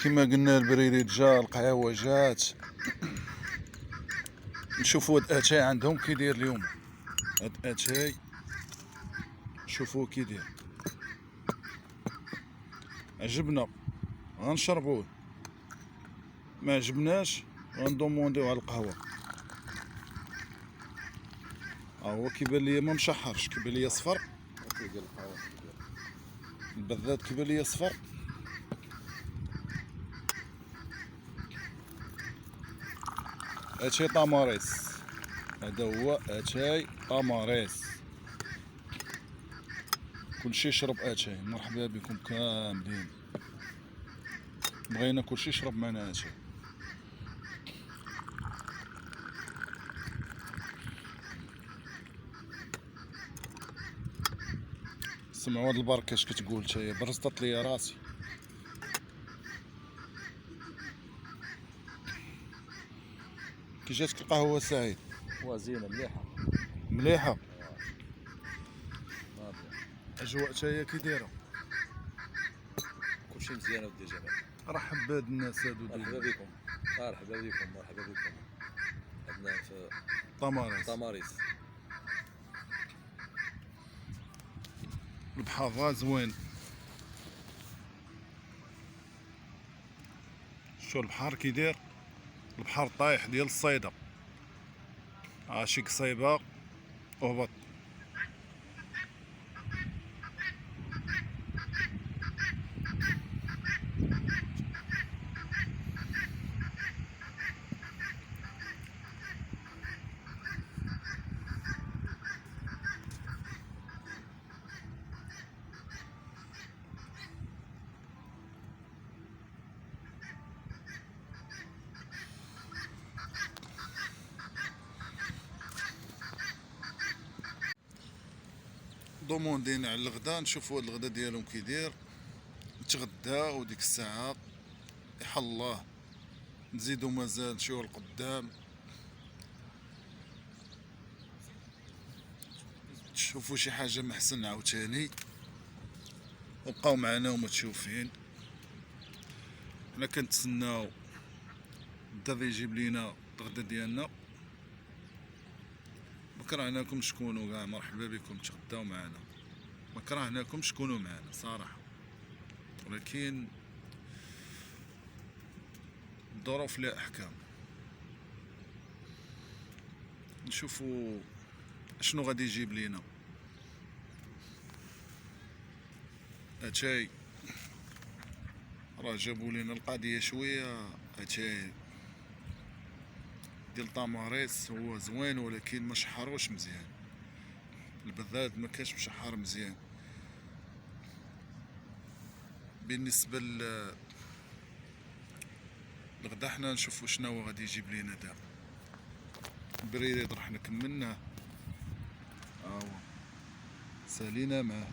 كما قلنا البريريد جا، القهوة جات. نشوفوا هاد اتاي عندهم كي داير اليوم. هاد اتاي شوفوه كي داير، عجبنا غنشربوه، ما عجبناش غندومونديو على القهوة. هو كيبان ليا ما مشحرش، كيبان ليا صفر. البذات كيبان ليا صفر. اتاي طاماريس، هذا هو اتاي طاماريس. كلشي يشرب اتاي. مرحبا بكم كاملين، بغينا كلشي يشرب معنا اتاي. سمعوا هاد البركه اش كتقول نتايا، برزطت ليا راسي. كي جاتك القهوه سعيد؟ زينه مليحه مليحه. ناضيه، اجواء تاهي كي دايره؟ كلشي مزيان ودي جمال. رحب بهاد الناس هادو مرحبا بكم، مرحبا بكم، مرحبا بكم عندنا في طماريس. طماريس. البحر زوين، شو البحر كي داير؟ البحر طايح ديال الصيدا، شي قصيبه وهبط. دوموندينا على الغدا، نشوفوا الغدا ديالهم كي داير. نتغدا وديك الساعه يحل الله نزيدو مازال شويه القدام. تشوفوا شي حاجه محسن عاوتاني، وبقاو معنا ومتشوفين. حنا كنتسناو الدري يجيب لينا الغدا ديالنا. ما كرهناكمش تكونوا كاع، مرحبا بكم تغداو معنا، ما كرهناكمش تكونوا معنا صراحه، ولكن الظروف لها احكام. نشوفوا شنو غادي يجيب لينا. اتاي راه جابوا لينا القضيه شويه. اتاي ديال طاماريس هو زوين، ولكن ما شحروش مزيان. البذات ما كانش مشحر مزيان. بالنسبه الغدا حنا نشوفوا شنو غادي يجيب لينا دابا. البريريد راح نكملناه، هو سالينا معاه.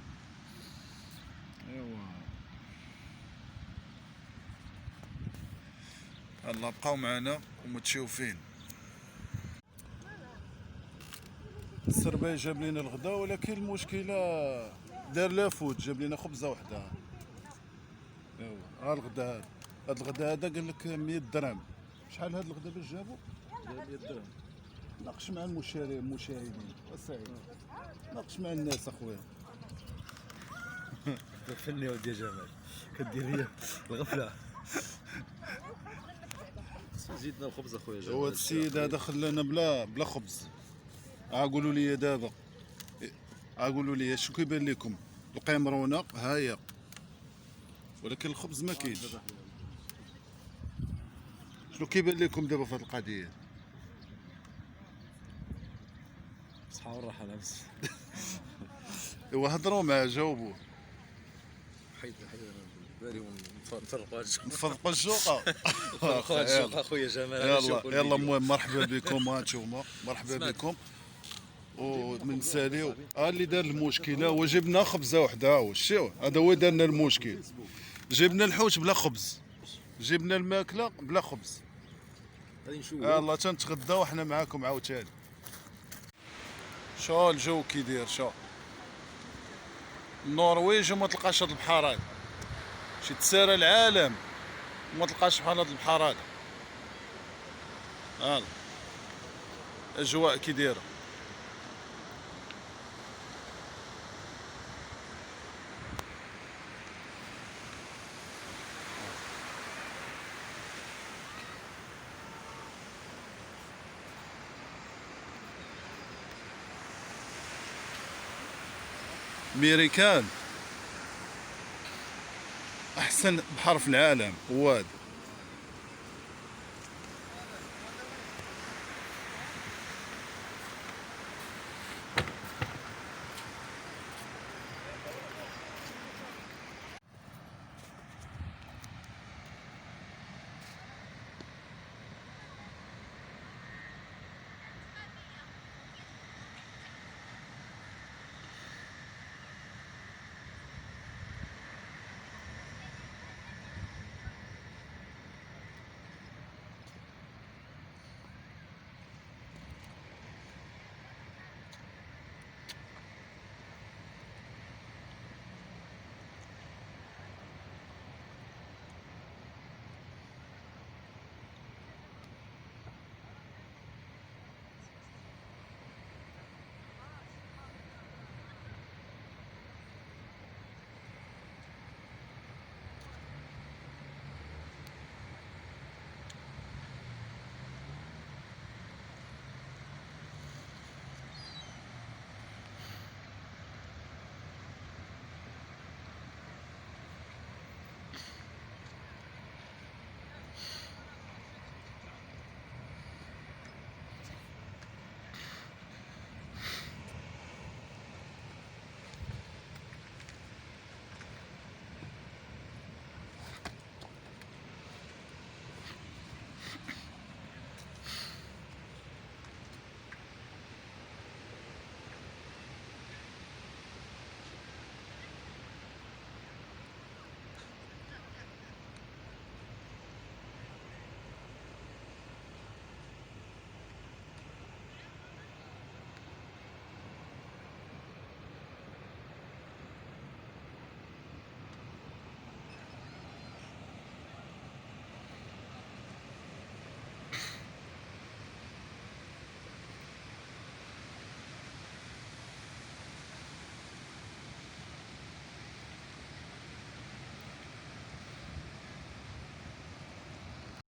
ايوا يلا بقاو معنا ومتشوفين. السرباي جاب لينا الغدا، ولكن المشكله دار لافوت، جاب لينا خبزه وحده. ايوا ها الغدا هاد الغدا هذا قال لك 100 درهم. شحال هاد الغدا باش جابو؟ 100 درهم. ناقش مع المشاهدين وسعيد، ناقش مع الناس اخويا. فني ودي جمال، كدير لي الغفله. زيدنا الخبز اخويا جمال. هو السيد هذا خلانا بلا خبز. قولوا لي دابا، قولوا لي شنو كيبان لكم؟ القيمرونه هاهي، ولكن الخبز ما كاينش. شنو كيبان لكم دابا في هذه القضيه؟ صحه والراحه لابس. ايوا هضروا معاه جاوبوه. حيد بالي ونفرقوا هاد الشوق. نفرقوا الشوقه. نفرقوا هاد الشوق اخويا جمال. يلا المهم مرحبا بكم، هانتوما مرحبا بكم. ومن ساليو اللي دار المشكله هو جبنا خبزه وحده. وشتيو هذا هو دارنا المشكل. جبنا الحوت بلا خبز، جبنا الماكله بلا خبز. غادي نشوف. يلا تنتغداو حنا معاكم عاوتاني. شو الجو كي داير؟ شو النرويج وما تلقاش هاد البحر هذا، شي تسارى العالم. وما تلقاش بحال هاد البحر هذا. هذا اجواء كي دايره. ميريكان احسن بحر في العالم هو هذا.